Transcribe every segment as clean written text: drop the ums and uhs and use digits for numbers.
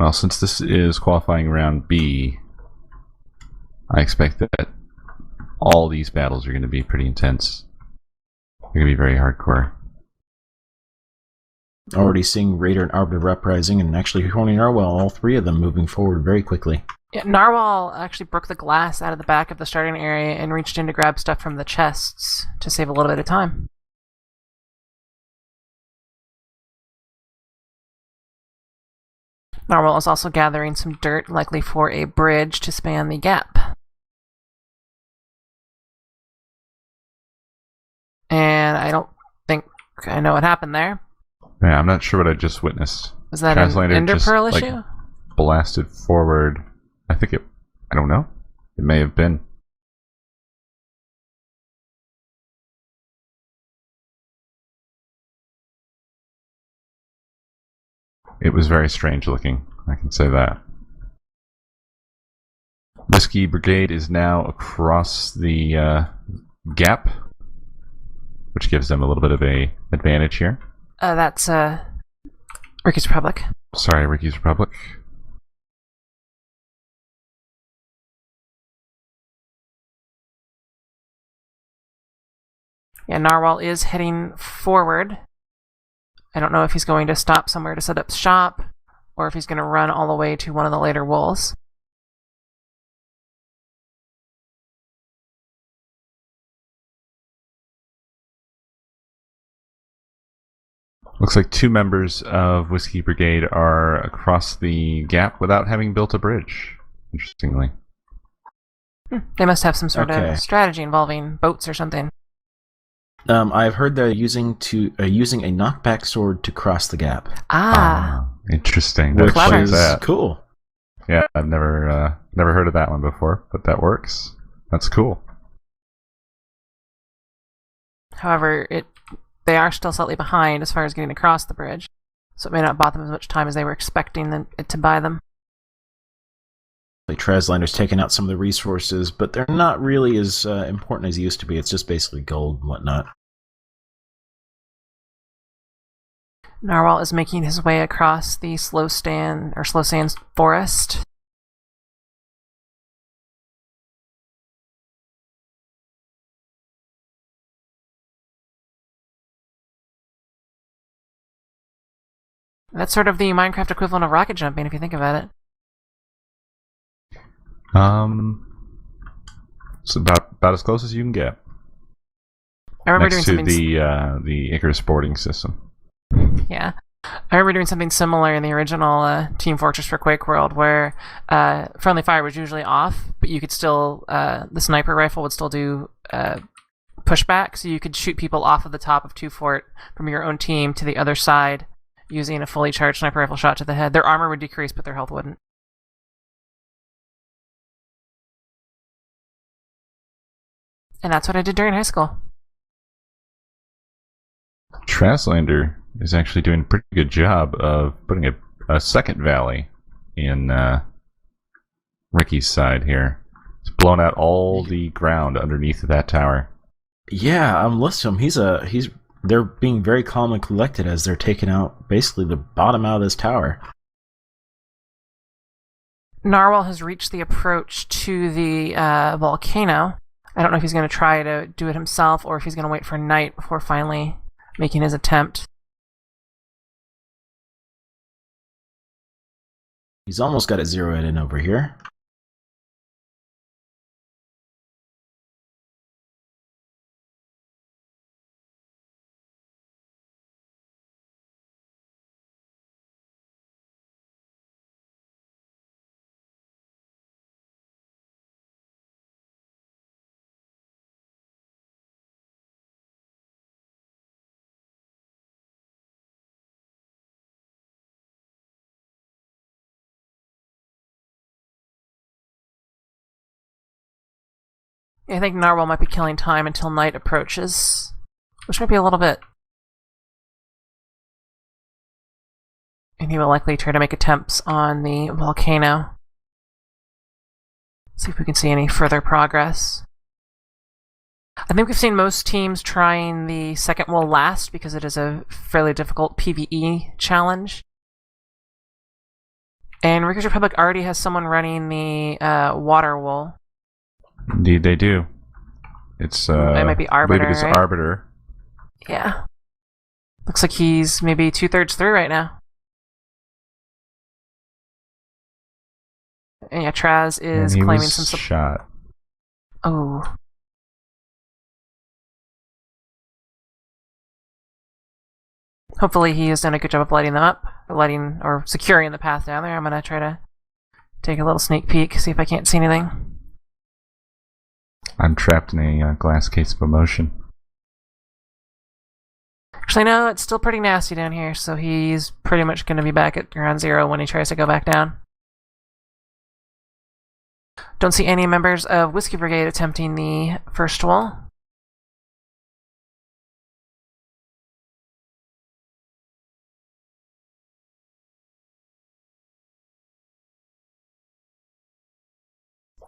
Well, since this is qualifying round B, I expect that all these battles are going to be pretty intense. They're going to be very hardcore. Already seeing Raider and Arbiter Uprising, and actually Horny Narwhal, all three of them moving forward very quickly. Yeah, Narwhal actually broke the glass out of the back of the starting area and reached in to grab stuff from the chests to save a little bit of time. Narwhal is also gathering some dirt, likely for a bridge to span the gap. And I don't think I know what happened there. Yeah, I'm not sure what I just witnessed. Was that an Ender Pearl issue? Like, blasted forward. I don't know. It may have been. It was very strange looking, I can say that. Whiskey Brigade is now across the gap, which gives them a little bit of a advantage here. That's Ricky's Republic. Sorry, Ricky's Republic. Yeah, Narwhal is heading forward. I don't know if he's going to stop somewhere to set up shop, or if he's going to run all the way to one of the later walls. Looks like 2 members of Whiskey Brigade are across the gap without having built a bridge, interestingly. They must have some sort of strategy involving boats or something. I've heard they're using a knockback sword to cross the gap. Interesting. Which Clever. is cool. Yeah, I've never heard of that one before, but that works. That's cool. However, they are still slightly behind as far as getting across the bridge, so it may not bought them as much time as they were expecting it to buy them. Like Traslander's taking out some of the resources, but they're not really as important as they used to be. It's just basically gold and whatnot. Narwhal is making his way across the slow sands forest. That's sort of the Minecraft equivalent of rocket jumping, if you think about it. It's about as close as you can get. I remember next doing to something the Icarus boarding system. Yeah. I remember doing something similar in the original Team Fortress for Quake World, where friendly fire was usually off, but you could still, the sniper rifle would still do pushback, so you could shoot people off of the top of 2 fort from your own team to the other side using a fully charged sniper rifle shot to the head. Their armor would decrease, but their health wouldn't. And that's what I did during high school. Traslander is actually doing a pretty good job of putting a second valley in Ricky's side here. It's blown out all the ground underneath that tower. Yeah, I'm listening to him. They're being very calm and collected as they're taking out basically the bottom out of this tower. Narwhal has reached the approach to the volcano. I don't know if he's going to try to do it himself or if he's going to wait for night before finally making his attempt. He's almost got it zeroed in over here. I think Narwhal might be killing time until night approaches, which might be a little bit. And he will likely try to make attempts on the volcano. See if we can see any further progress. I think we've seen most teams trying the second wall last because it is a fairly difficult PvE challenge. And Rikers Republic already has someone running the water wool. Indeed, they do. It's It might be I believe Arbiter, it is right? Arbiter. Yeah. Looks like he's maybe 2/3 through right now. And yeah, Traz And is he claiming was some. shot. Oh. Hopefully he has done a good job of lighting them up, or securing the path down there. I'm gonna try to take a little sneak peek, see if I can't see anything. I'm trapped in a glass case of emotion. Actually, no, it's still pretty nasty down here, so he's pretty much going to be back at ground zero when he tries to go back down. Don't see any members of Whiskey Brigade attempting the first wall.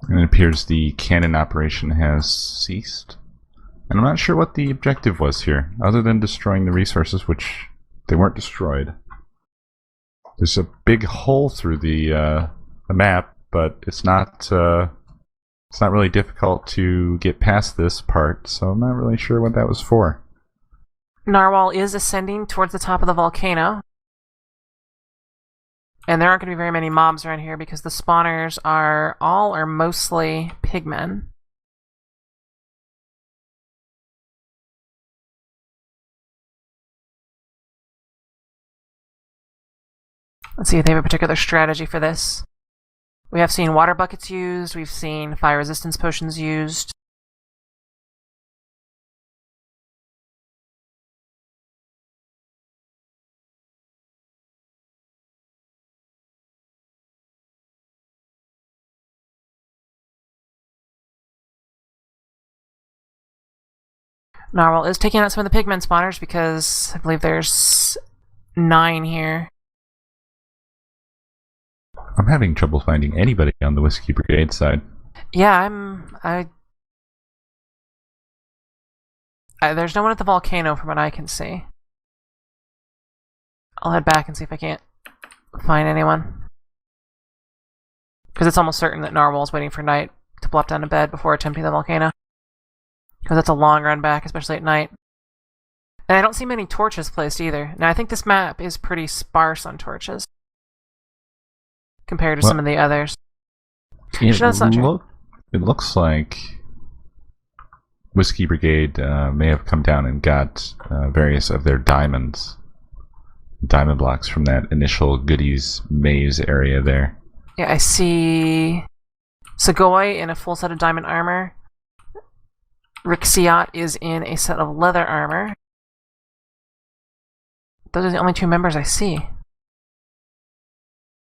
And it appears the cannon operation has ceased. And I'm not sure what the objective was here, other than destroying the resources, which they weren't destroyed. There's a big hole through the map, but it's not really difficult to get past this part, so I'm not really sure what that was for. Narwhal is ascending towards the top of the volcano. And there aren't going to be very many mobs around here because the spawners are all or mostly pigmen. Let's see if they have a particular strategy for this. We have seen water buckets used, we've seen fire resistance potions used. Narwhal is taking out some of the pigmen spawners because I believe there's 9 here. I'm having trouble finding anybody on the Whiskey Brigade side. Yeah, there's no one at the volcano from what I can see. I'll head back and see if I can't find anyone. Because it's almost certain that Narwhal's waiting for night to plop down to bed before attempting the volcano. Because that's a long run back, especially at night. And I don't see many torches placed either. Now, I think this map is pretty sparse on torches compared to some of the others. It, That's not true. it looks like Whiskey Brigade may have come down and got various of their diamond blocks from that initial goodies maze area there. Yeah, I see Segoy in a full set of diamond armor. Rixiot is in a set of leather armor. Those are the only 2 members I see.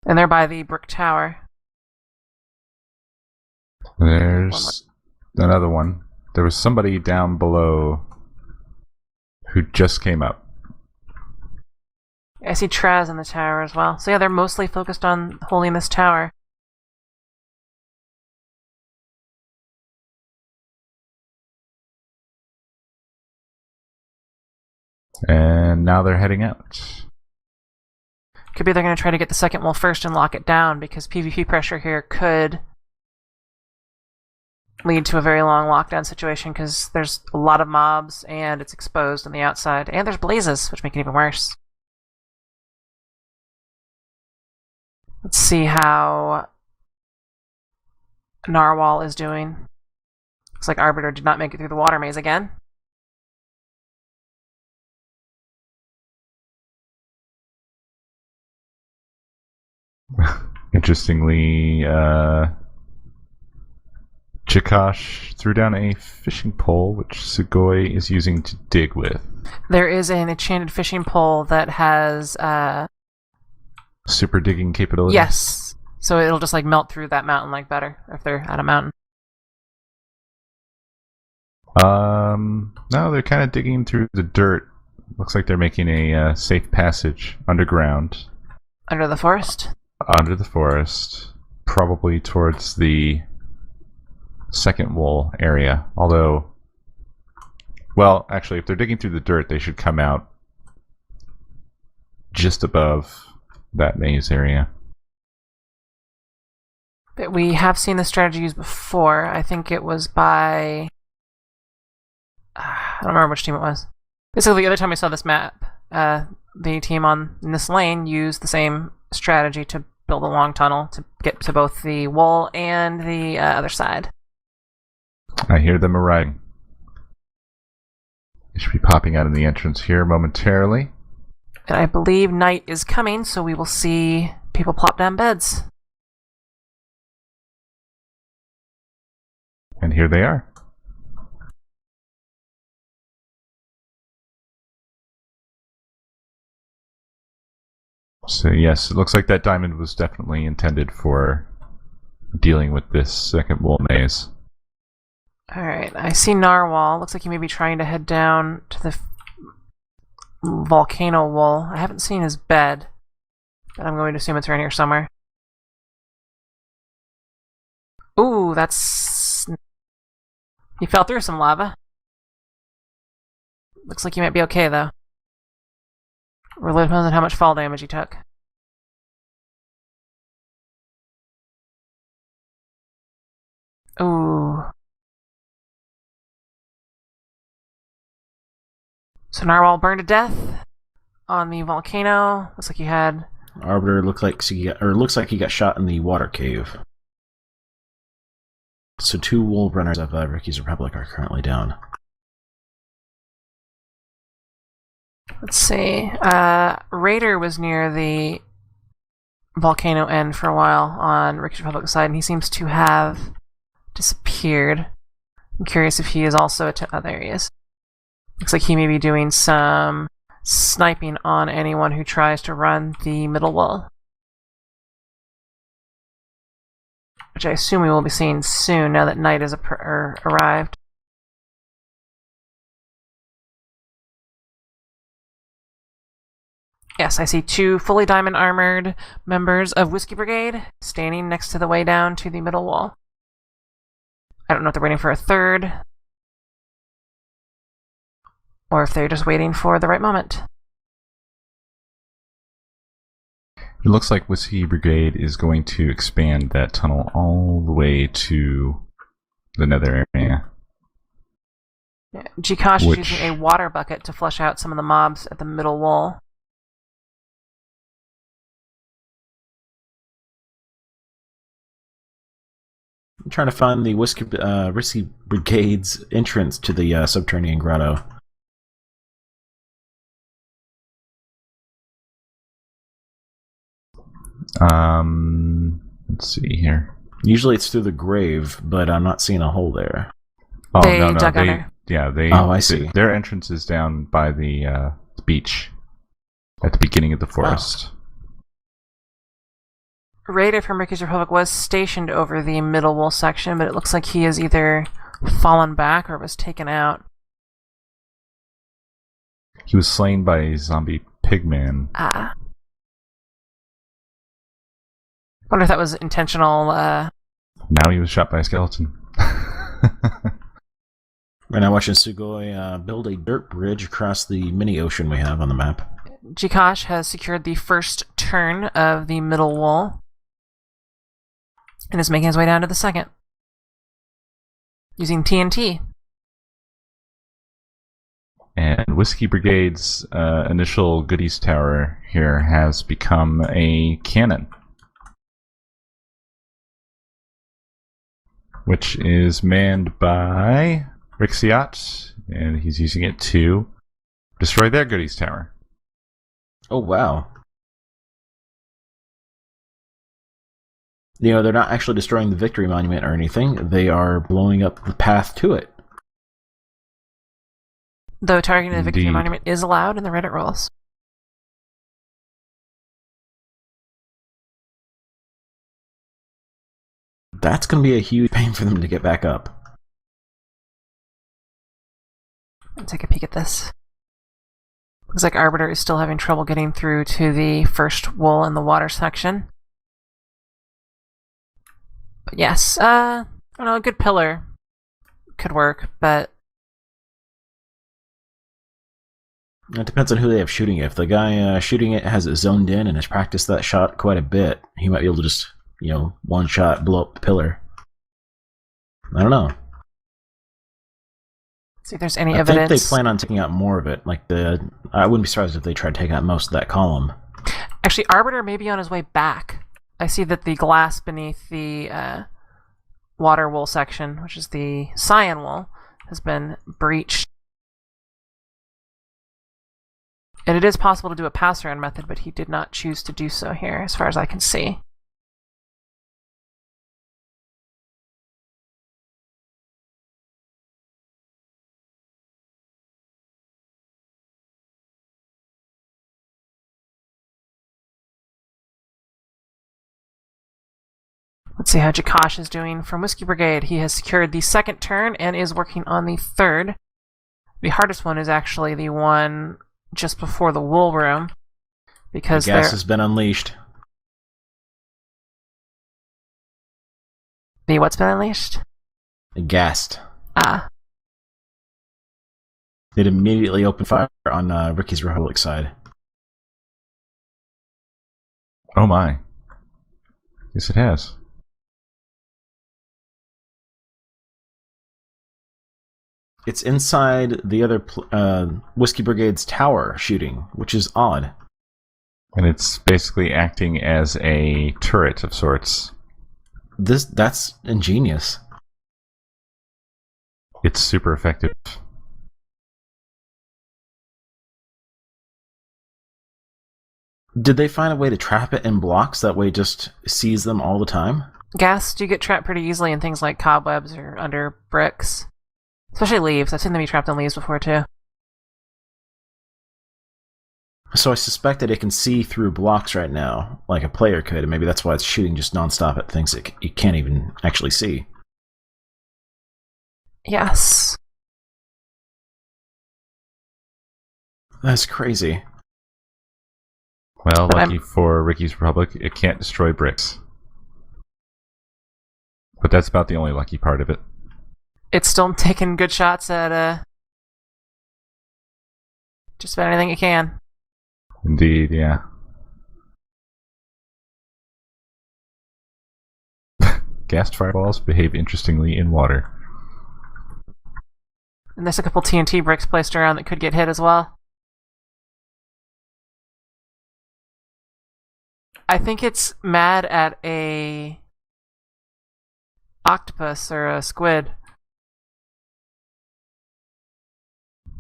And they're by the brick tower. There's another one. There was somebody down below who just came up. I see Traz in the tower as well. So yeah, they're mostly focused on holding this tower. And now they're heading out. Could be they're going to try to get the second wall first and lock it down because PvP pressure here could lead to a very long lockdown situation because there's a lot of mobs and it's exposed on the outside. And there's blazes, which make it even worse. Let's see how Narwhal is doing. Looks like Arbiter did not make it through the water maze again. Interestingly, Chikosh threw down a fishing pole, which Sugoi is using to dig with. There is an enchanted fishing pole that has super digging capabilities? Yes. So it'll just like melt through that mountain like butter if they're at a mountain. No, they're kind of digging through the dirt. Looks like they're making a safe passage underground. Under the forest? Under the forest. Probably towards the second wall area. Although, well, actually, if they're digging through the dirt, they should come out just above that maze area. But we have seen this strategy used before. I think it was by... I don't remember which team it was. Basically, the other time we saw this map, the team on in this lane used the same strategy to build a long tunnel to get to both the wall and the other side. I hear them arriving. They should be popping out in the entrance here momentarily. And I believe night is coming, so we will see people plop down beds. And here they are. So yes, it looks like that diamond was definitely intended for dealing with this second wall maze. Alright, I see Narwhal. Looks like he may be trying to head down to the volcano wall. I haven't seen his bed, but I'm going to assume it's around here somewhere. Ooh, that's... He fell through some lava. Looks like he might be okay, though. Really depends on how much fall damage he took. Ooh. So Narwhal burned to death on the volcano. Looks like he had... Arbiter looks like he got shot in the water cave. So 2 wool runners of Ricky's Republic are currently down. Let's see. Raider was near the volcano end for a while on Ricky's Republic side, and he seems to have disappeared. I'm curious if he is also at... Oh, there he is. Looks like he may be doing some sniping on anyone who tries to run the middle wall. Which I assume we will be seeing soon now that night has arrived. Yes, I see 2 fully diamond armored members of Whiskey Brigade standing next to the way down to the middle wall. I don't know if they're waiting for a third, or if they're just waiting for the right moment. It looks like Whiskey Brigade is going to expand that tunnel all the way to the nether area. Yeah, Jikosh is using a water bucket to flush out some of the mobs at the middle wall. I'm trying to find the Whiskey Brigade's entrance to the subterranean grotto. Let's see here. Usually it's through the grave, but I'm not seeing a hole there. Oh, They no, dug under. Oh, I see. Their entrance is down by the beach at the beginning of the forest. Raider from Ricky's Republic was stationed over the middle wall section, but it looks like he has either fallen back or was taken out. He was slain by a zombie pigman. Ah. Wonder if that was intentional. Now he was shot by a skeleton. We're now watching Sugoi build a dirt bridge across the mini ocean we have on the map. Jikosh has secured the first turn of the middle wall and is making his way down to the second using TNT. And Whiskey Brigade's initial goodies tower here has become a cannon, which is manned by Rixiot, and he's using it to destroy their goodies tower. Oh, wow. You know, they're not actually destroying the Victory Monument or anything. They are blowing up the path to it. Though targeting the Victory Indeed. Monument is allowed in the Reddit rules. That's going to be a huge pain for them to get back up. Let's take a peek at this. Looks like Arbiter is still having trouble getting through to the first wall in the water section. But yes, I don't know, a good pillar could work, but It depends on who they have shooting it. If the guy shooting it has it zoned in and has practiced that shot quite a bit, he might be able to just one shot blow up the pillar. I don't know. See if there's any I evidence. think they plan on taking out more of it. I wouldn't be surprised if they tried taking out most of that column. Actually, Arbiter may be on his way back. I see that the glass beneath the water wool section, which is the cyan wool, has been breached. And it is possible to do a pass-around method, but he did not choose to do so here, as far as I can see. Let's see how Jakash is doing from Whiskey Brigade. He has secured the second turn and is working on the third. The hardest one is actually the one just before the wool room, because the gas has been unleashed. The what's been unleashed? The gas. Ah. It immediately opened fire on Ricky's Republic side. Oh my. Yes, it has. It's inside the other Whiskey Brigade's tower shooting, which is odd. And it's basically acting as a turret of sorts. That's ingenious. It's super effective. Did they find a way to trap it in blocks that way it just sees them all the time? Gas do get trapped pretty easily in things like cobwebs or under bricks. Especially leaves. I've seen them be trapped in leaves before, too. So I suspect that it can see through blocks right now, like a player could, and maybe that's why it's shooting just nonstop at things that you can't even actually see. Yes. That's crazy. Well, lucky for Ricky's Republic, it can't destroy bricks. But that's about the only lucky part of it. It's still taking good shots at just about anything it can. Indeed, yeah. Gassed fireballs behave interestingly in water. And there's a couple TNT bricks placed around that could get hit as well. I think it's mad at a octopus or a squid,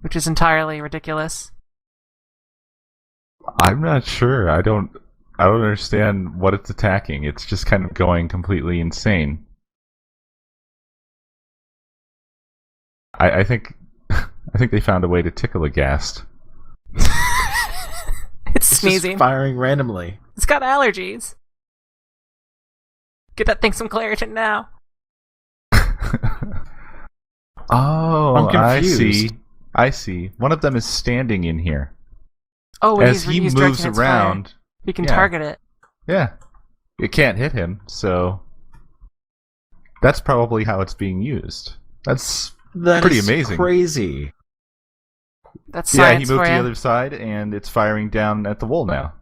which is entirely ridiculous. I'm not sure. I don't understand what it's attacking. It's just kind of going completely insane. I think they found a way to tickle a ghast. It's sneezing. Just firing randomly. It's got allergies. Get that thing some Claritin now. Oh, I'm confused. I see. One of them is standing in here. Oh, as he's he moves directing its around, fire. He can target it. Yeah, it can't hit him, so that's probably how it's being used. That's pretty amazing. Crazy. That's science. Yeah, he moved for to the you. other side, and it's firing down at the wall now.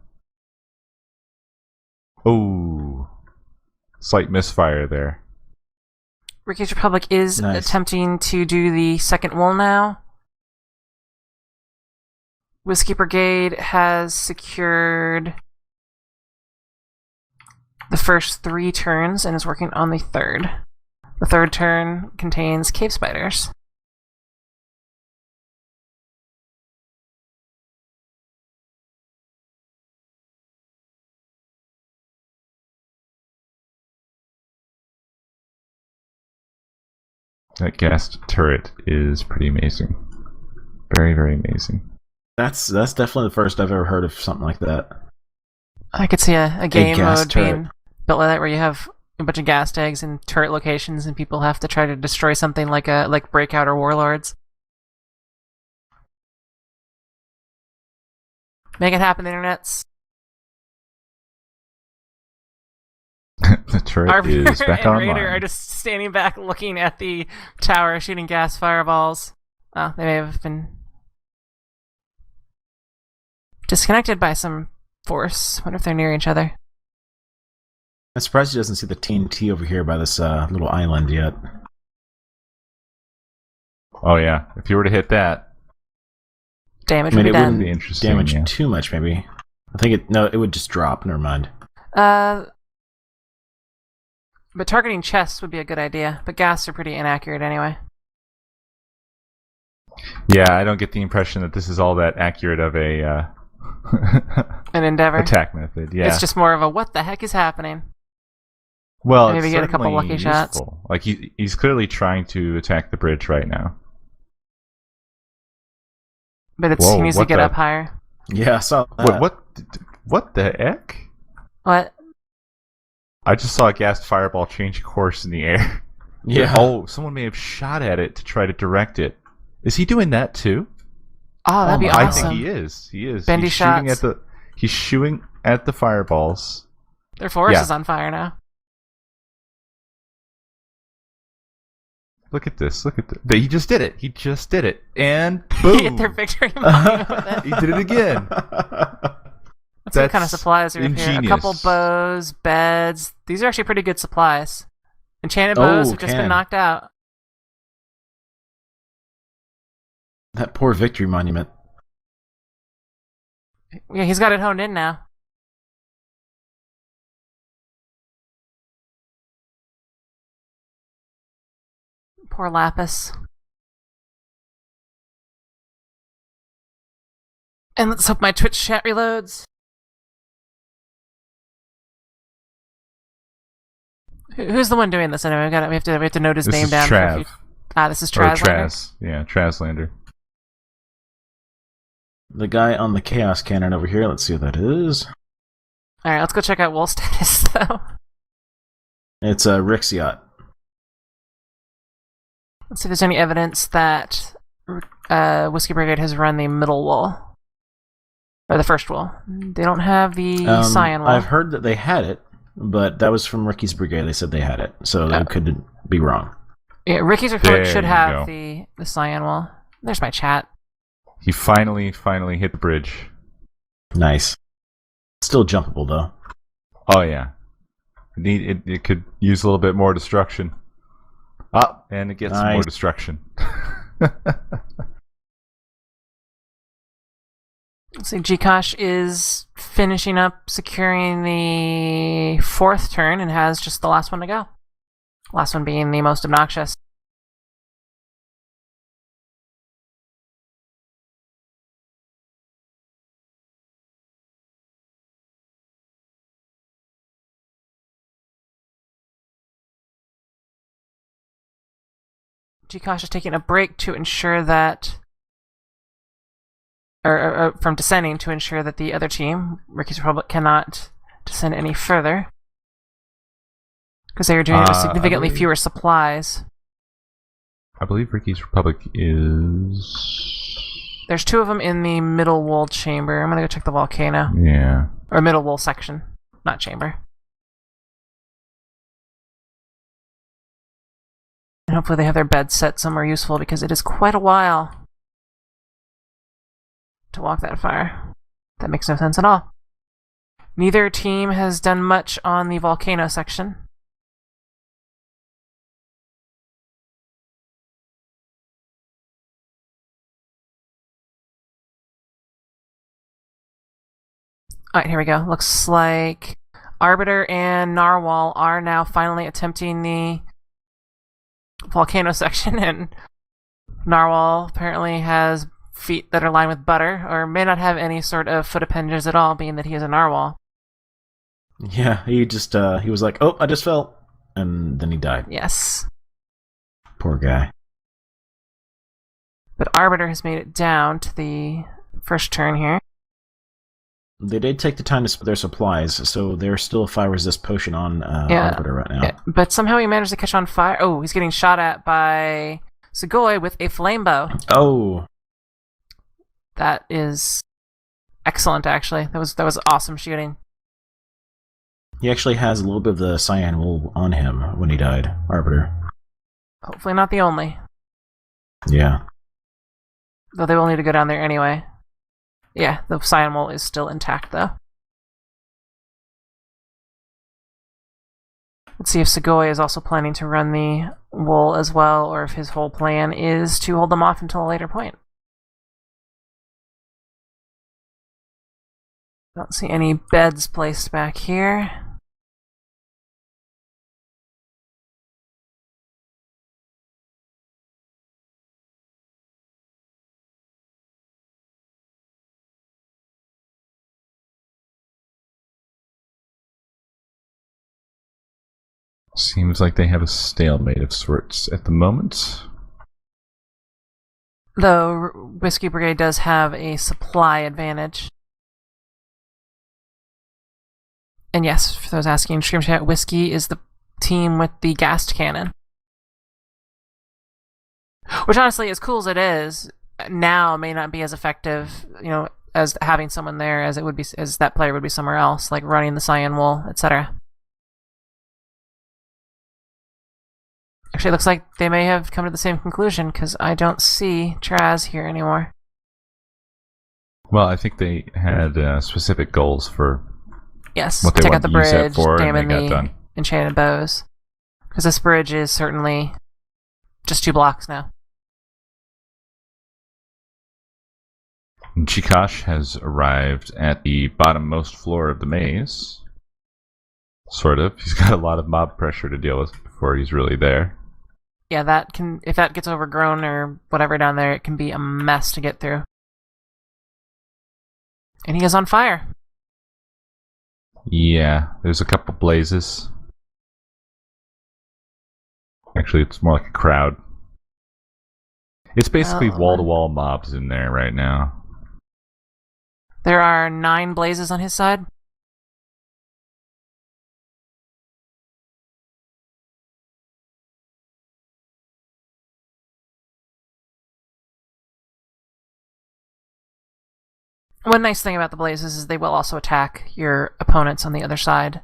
Oh, slight misfire there. Ricky's Republic is Nice. attempting to do the second wool now. Whiskey Brigade has secured the first 3 turns and is working on the third. The third turn contains cave spiders. That ghast turret is pretty amazing. Very, very amazing. That's definitely the first I've ever heard of something like that. I could see a game gas mode turret. being built like that where you have a bunch of gas tags in turret locations and people have to try to destroy something like Breakout or Warlords. Make it happen, internets. The turret is back and online. Raider are just standing back looking at the tower shooting gas fireballs. Oh, they may have been disconnected by some force. Wonder if they're near each other. I'm surprised he doesn't see the TNT over here by this little island yet. Oh yeah, if you were to hit that, Damage I mean, would it be wouldn't done. be interesting. damage Yeah. too much, maybe. I think it would just drop. Never mind. But targeting chests would be a good idea. But ghasts are pretty inaccurate anyway. Yeah, I don't get the impression that this is all that accurate of a An endeavor. attack method. Yeah. It's just more of a what the heck is happening. well, maybe it's get a couple certainly lucky shots. useful. Like he's clearly trying to attack the bridge right now. But Whoa, he needs to what get the- up higher. Yeah, I saw that. What the heck? What? I just saw a gas fireball change course in the air. Yeah. Oh, someone may have shot at it to try to direct it. Is he doing that too? Oh, that'd be my- I awesome. think he is. He is. Bendy he's shooting shots. he's shooting at the fireballs. Their forest Yeah. is on fire now. Look at this. Look at this. He just did it. He just did it. And He boom. hit their victory monument with it. He did it again. Let's see what kind of That's supplies are here. A couple ingenious. bows, beds. These are actually pretty good supplies. Enchanted bows Oh, have just can. been knocked out. That poor victory monument. Yeah, he's got it honed in now. Poor Lapis. And let's hope my Twitch chat reloads. Who's the one doing this anyway? We have to note his This name is down. Trav. This is Or Traz. Traz. Yeah, Trazlander. The guy on the chaos cannon over here. Let's see what that is. All right, let's go check out Wool status though. It's a Rick's yacht. Let's see if there's any evidence that Whiskey Brigade has run the middle wool. Or the first wool. They don't have the cyan wool. I've heard that they had it, but that was from Ricky's Brigade. They said they had it, so they could be wrong. Yeah, Ricky's report There should you have go. the cyan wool. There's my chat. He finally hit the bridge. Nice. Still jumpable though. Oh yeah. It could use a little bit more destruction. Ah, and it gets some more Nice. destruction. Let's see, Gkosh is finishing up securing the fourth turn and has just the last one to go. Last one being the most obnoxious. Gkosh is taking a break to ensure that or from descending to ensure that the other team, Ricky's Republic, cannot descend any further. Because they are doing it with significantly fewer supplies. I believe Ricky's Republic is... There's two of them in the middle wool chamber. I'm gonna go check the volcano. Yeah. Or middle wool section, not chamber. And hopefully they have their bed set somewhere useful because it is quite a while to walk that far. That makes no sense at all. Neither team has done much on the volcano section. Alright, here we go. Looks like Arbiter and Narwhal are now finally attempting the volcano section, and Narwhal apparently has feet that are lined with butter, or may not have any sort of foot appendages at all, being that he is a Narwhal. Yeah, he just he was like, "Oh, I just fell," and then he died. Yes. Poor guy. But Arbiter has made it down to the first turn here. They did take the time to split their supplies, so there's still a fire resist potion on Arbiter right now. Yeah, but somehow he managed to catch on fire. Oh, he's getting shot at by Sugoi with a flame bow. Oh, That is excellent, actually. That was awesome shooting. he actually has a little bit of the cyan wool on him when he died, Arbiter. Hopefully not the only. Yeah. Though they will need to go down there anyway. Yeah, the cyan wool is still intact, though. Let's see if Segoy is also planning to run the wool as well, or if his whole plan is to hold them off until a later point. Don't see any beds placed back here. Seems like they have a stalemate of sorts at the moment. Though Whiskey Brigade does have a supply advantage. And yes, for those asking in stream chat, Whiskey is the team with the gassed cannon. Which honestly, as cool as it is, now may not be as effective, as having someone there as it would be as that player would be somewhere else, like running the cyan wool, etc. Actually, it looks like they may have come to the same conclusion, because I don't see Traz here anymore. Well, I think they had specific goals for Yes, what they take wanted out the to use that bridge, for, and damn they got the done. enchanted bows. Because this bridge is certainly just 2 blocks now. Chikash has arrived at the bottommost floor of the maze. Sort of. He's got a lot of mob pressure to deal with before he's really there. Yeah, if that gets overgrown or whatever down there, it can be a mess to get through. And he is on fire. Yeah, there's a couple blazes. Actually, it's more like a crowd. It's basically wall-to-wall mobs in there right now. There are 9 blazes on his side. One nice thing about the blazes is they will also attack your opponents on the other side.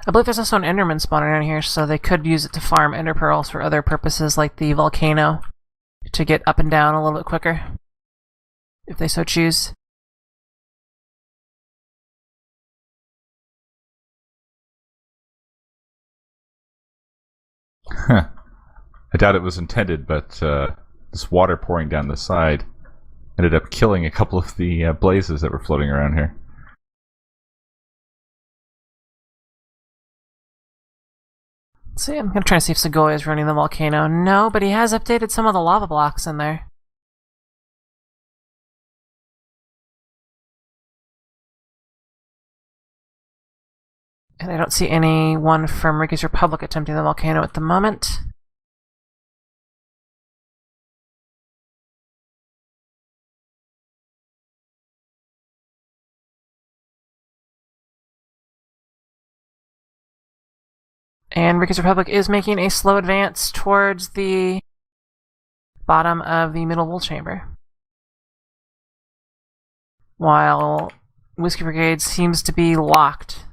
I believe there's also an Enderman spawner down here, so they could use it to farm Ender Pearls for other purposes like the volcano to get up and down a little bit quicker, if they so choose. I doubt it was intended, but this water pouring down the side ended up killing a couple of the blazes that were floating around here. Let's see, I'm going to try to see if Segoy is running the volcano. No, but he has updated some of the lava blocks in there. And I don't see anyone from Ricky's Republic attempting the volcano at the moment. And Ricky's Republic is making a slow advance towards the bottom of the middle wool chamber. While Whiskey Brigade seems to be locked.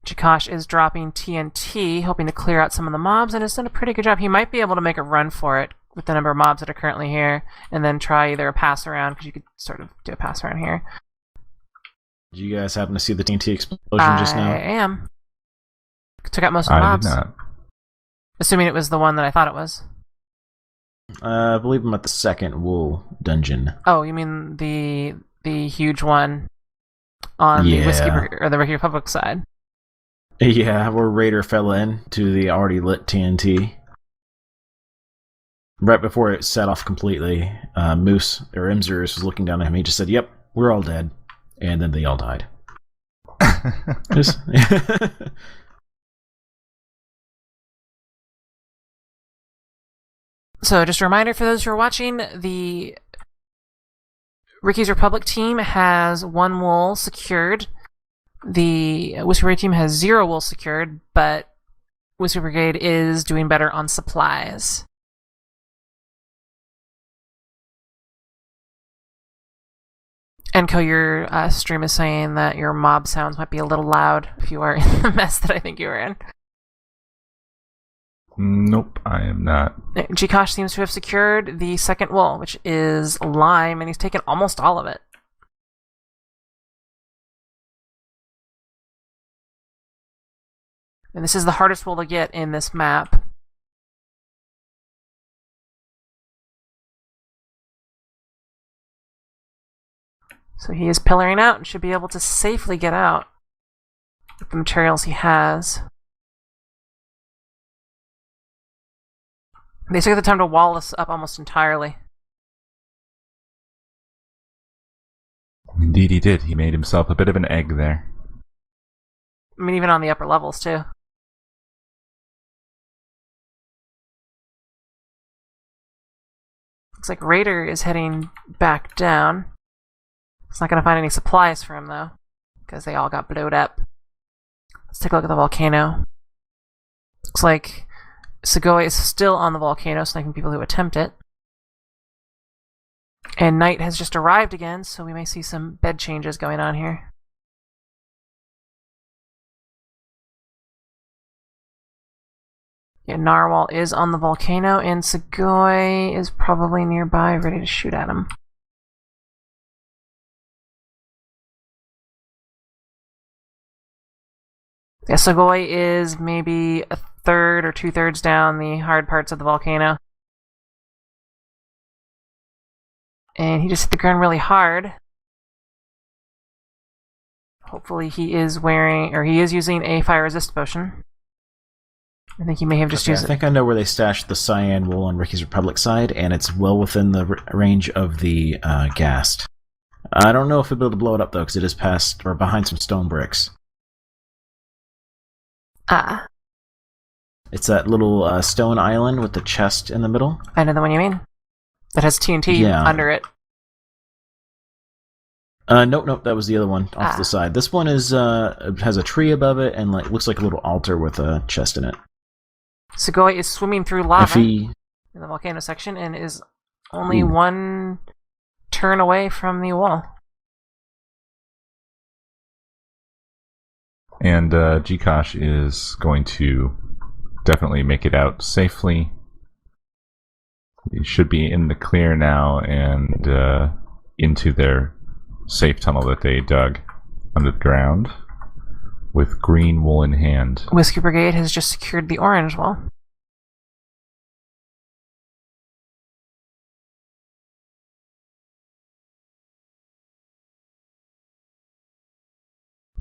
Chikash is dropping TNT, hoping to clear out some of the mobs, and has done a pretty good job. He might be able to make a run for it with the number of mobs that are currently here, and then try either a pass around, because you could sort of do a pass around here. Did you guys happen to see the TNT explosion just now? I am. Took out most of the mobs. I did not. Assuming it was the one that I thought it was. I believe I'm at the second wool dungeon. Oh, you mean the huge one on the the Ricky Republic side? Yeah, where Raider fell in to the already lit TNT. Right before it set off completely, Moose, or Imzers, was looking down at him. He just said, "Yep, we're all dead." And then they all died. So just a reminder for those who are watching, the Ricky's Republic team has 1 wool secured. The Whiskey Brigade team has 0 wool secured, but Whiskey Brigade is doing better on supplies. Enko, your stream is saying that your mob sounds might be a little loud if you are in the mess that I think you are in. Nope, I am not. Jikosh seems to have secured the second wool, which is lime, and he's taken almost all of it. And this is the hardest wool to get in this map. So he is pillaring out and should be able to safely get out with the materials he has. They took the time to wall this up almost entirely. Indeed he did. He made himself a bit of an egg there. I mean, even on the upper levels, too. Looks like Raider is heading back down. It's not going to find any supplies for him, though, because they all got blowed up. Let's take a look at the volcano. Looks like Sugoi is still on the volcano, sniping people who attempt it. And night has just arrived again, so we may see some bed changes going on here. Yeah, Narwhal is on the volcano, and Sugoi is probably nearby, ready to shoot at him. Yeah, Sugoi is maybe a third or 2/3 down the hard parts of the volcano. And he just hit the ground really hard. Hopefully he is wearing, or he is using a fire resist potion. I think he may have just used it. I think I know where they stashed the cyan wool on Ricky's Republic side, and it's well within the range of the ghast. I don't know if we'll be able to blow it up, though, because it is past, or behind some stone bricks. Ah. It's that little stone island with the chest in the middle. I know the one you mean. That has TNT under it. Nope, that was the other one off to the side. This one is has a tree above it and looks like a little altar with a chest in it. Sugoi is swimming through lava in the volcano section and is only one turn away from the wall. And Jikosh is going to definitely make it out safely. He should be in the clear now and into their safe tunnel that they dug under the ground with green wool in hand. Whiskey Brigade has just secured the orange wall.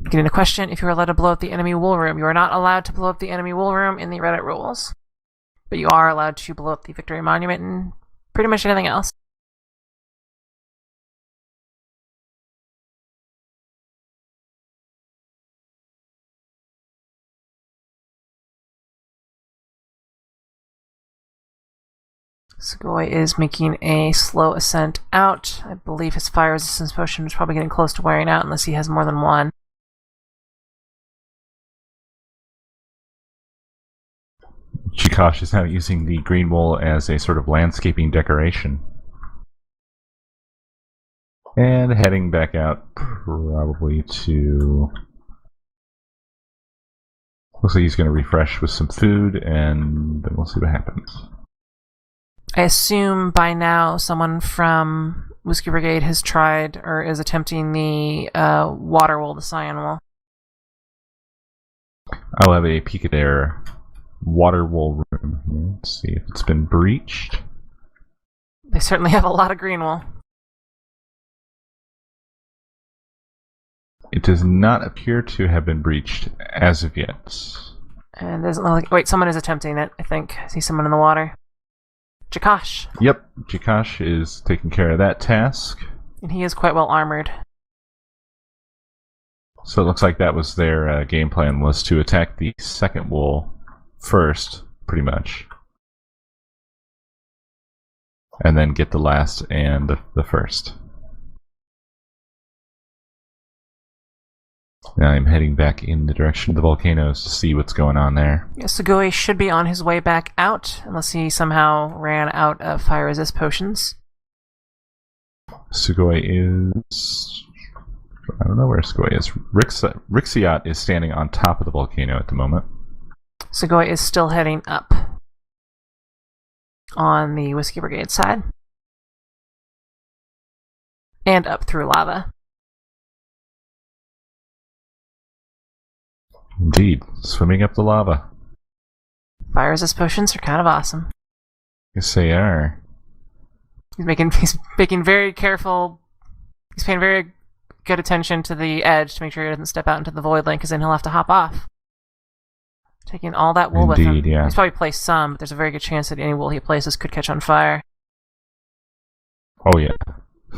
Getting a question, if you are allowed to blow up the enemy wool room. You are not allowed to blow up the enemy wool room in the Reddit rules. But you are allowed to blow up the Victory Monument and pretty much anything else. Sugoi is making a slow ascent out. I believe his fire resistance potion is probably getting close to wearing out unless he has more than one. Jikosh is now using the green wool as a sort of landscaping decoration. And heading back out probably to... Looks like he's going to refresh with some food and then we'll see what happens. I assume by now someone from Whiskey Brigade has tried or is attempting the water wool, the cyan wool. I'll have a peek at their water wool room here. Let's see if it's been breached. They certainly have a lot of green wool. It does not appear to have been breached as of yet. And doesn't look like... Wait, someone is attempting it, I think. I see someone in the water. Jikosh. Yep, Jikosh is taking care of that task. And he is quite well armored. So it looks like that was their game plan, was to attack the second wool first, pretty much. And then get the last and the first. Now I'm heading back in the direction of the volcanoes to see what's going on there. Yeah, Sugoi should be on his way back out, unless he somehow ran out of fire resist potions. Sugoi is I don't know where Segoy is. Rixiat is standing on top of the volcano at the moment. Segoy is still heading up on the Whiskey Brigade side. And up through lava. Indeed, swimming up the lava. Fire resist potions are kind of awesome. Yes, they are. He's making very careful. He's paying very good attention to the edge to make sure he doesn't step out into the void lane, because then he'll have to hop off. Taking all that wool with him. Indeed, yeah. He's probably placed some, but there's a very good chance that any wool he places could catch on fire. Oh yeah.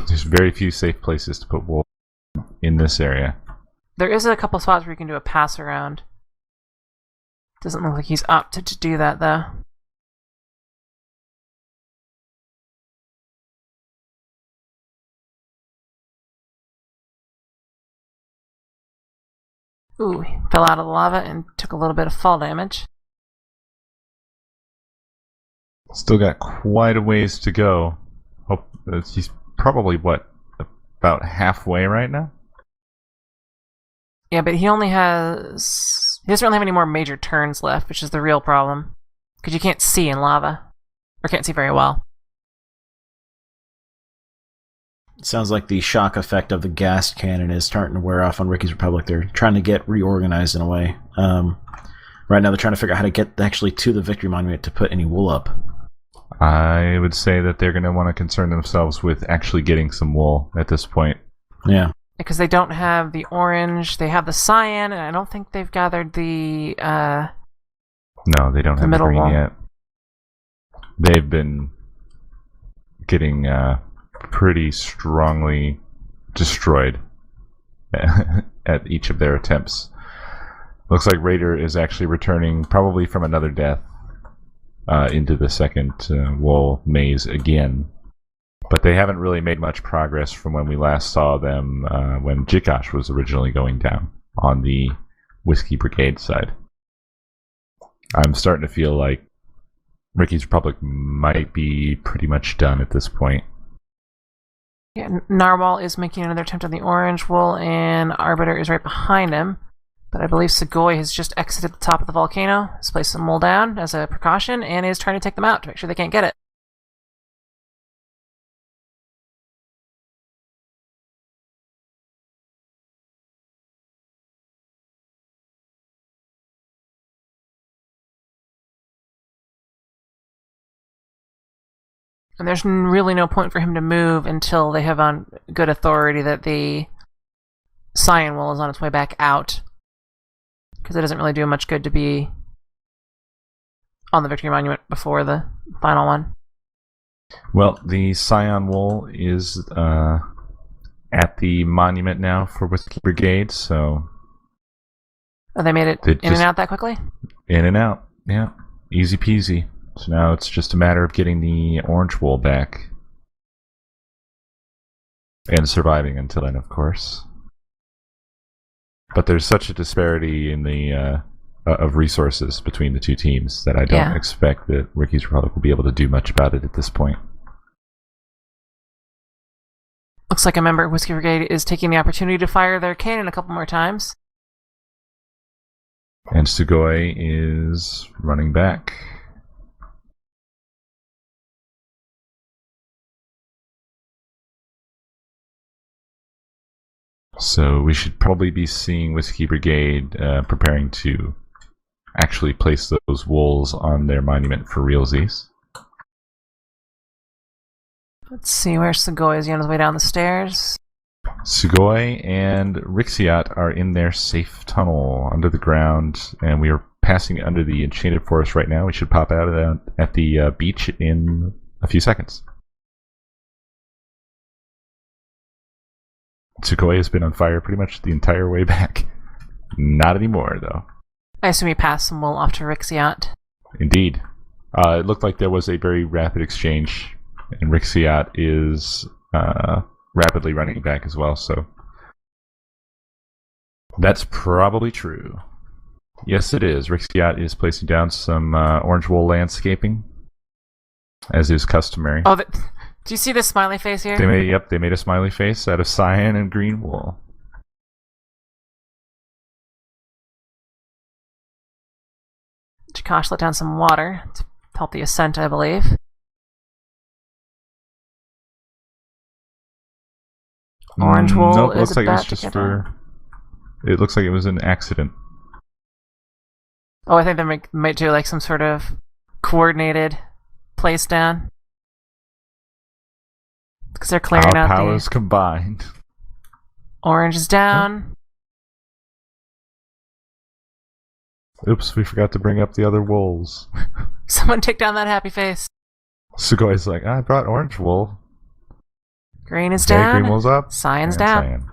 There's very few safe places to put wool in this area. There is a couple spots where you can do a pass around. Doesn't look like he's opted to do that, though. Ooh, he fell out of the lava and took a little bit of fall damage. Still got quite a ways to go. He's probably, about halfway right now? Yeah, but he doesn't really have any more major turns left, which is the real problem. Because you can't see in lava. Or can't see very well. Sounds like the shock effect of the gas cannon is starting to wear off on Ricky's Republic. They're trying to get reorganized in a way. Right now they're trying to figure out how to get actually to the Victory Monument to put any wool up. I would say that they're going to want to concern themselves with actually getting some wool at this point. Yeah. Because they don't have the orange, they have the cyan, and I don't think they've gathered the No, they don't have the middle green wall. yet. They've been getting pretty strongly destroyed at each of their attempts. Looks like Raider is actually returning, probably from another death, into the second wool maze again. But they haven't really made much progress from when we last saw them when Jikosh was originally going down on the Whiskey Brigade side. I'm starting to feel like Ricky's Republic might be pretty much done at this point. Yeah, Narwhal is making another attempt on the orange wool, and Arbiter is right behind him. But I believe Segoy has just exited the top of the volcano, has placed some wool down as a precaution, and is trying to take them out to make sure they can't get it. And there's really no point for him to move until they have on good authority that the cyan wool is on its way back out. Because it doesn't really do much good to be on the Victory Monument before the final one. Well, the Scion Wool is at the monument now for Whiskey Brigade, so... Oh, they made it in and out that quickly? In and out, yeah. Easy peasy. So now it's just a matter of getting the orange wool back. And surviving until then, of course. But there's such a disparity in the of resources between the two teams that I don't expect that Ricky's Republic will be able to do much about it at this point. Looks like a member of Whiskey Brigade is taking the opportunity to fire their cannon a couple more times. And Sugoi is running back. So we should probably be seeing Whiskey Brigade preparing to actually place those wools on their monument for realsies. Let's see where Segoy is on his way down the stairs. Sugoi and Rixiat are in their safe tunnel under the ground, and we are passing under the Enchanted Forest right now. We should pop out of that at the beach in a few seconds. Sugoi has been on fire pretty much the entire way back. Not anymore, though. I assume he passed some wool off to Rixiat. Indeed. It looked like there was a very rapid exchange, and Rixiat is rapidly running back as well, so that's probably true. Yes, it is. Rixiat is placing down some orange wool landscaping, as is customary. Oh, do you see this smiley face here? They made a smiley face out of cyan and green wool. Kosh let down some water to help the ascent, I believe. Orange wool Nope, is looks like it was about to just get for. down. It looks like it was an accident. Oh, I think they might do like some sort of coordinated place down. Because they're clearing Our out powers the... combined. Orange is down. Oops, we forgot to bring up the other wolves. Someone take down that happy face. Sugoi's like, I brought orange wool. Green is Okay, down. green wool's up. Cyan's and down. cyan.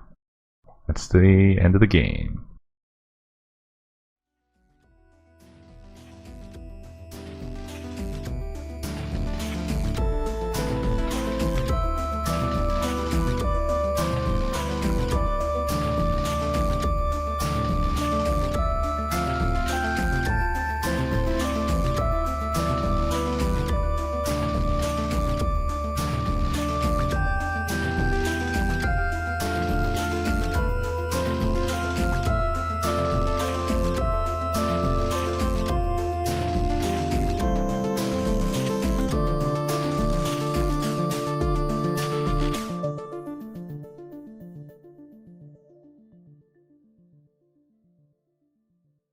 That's the end of the game.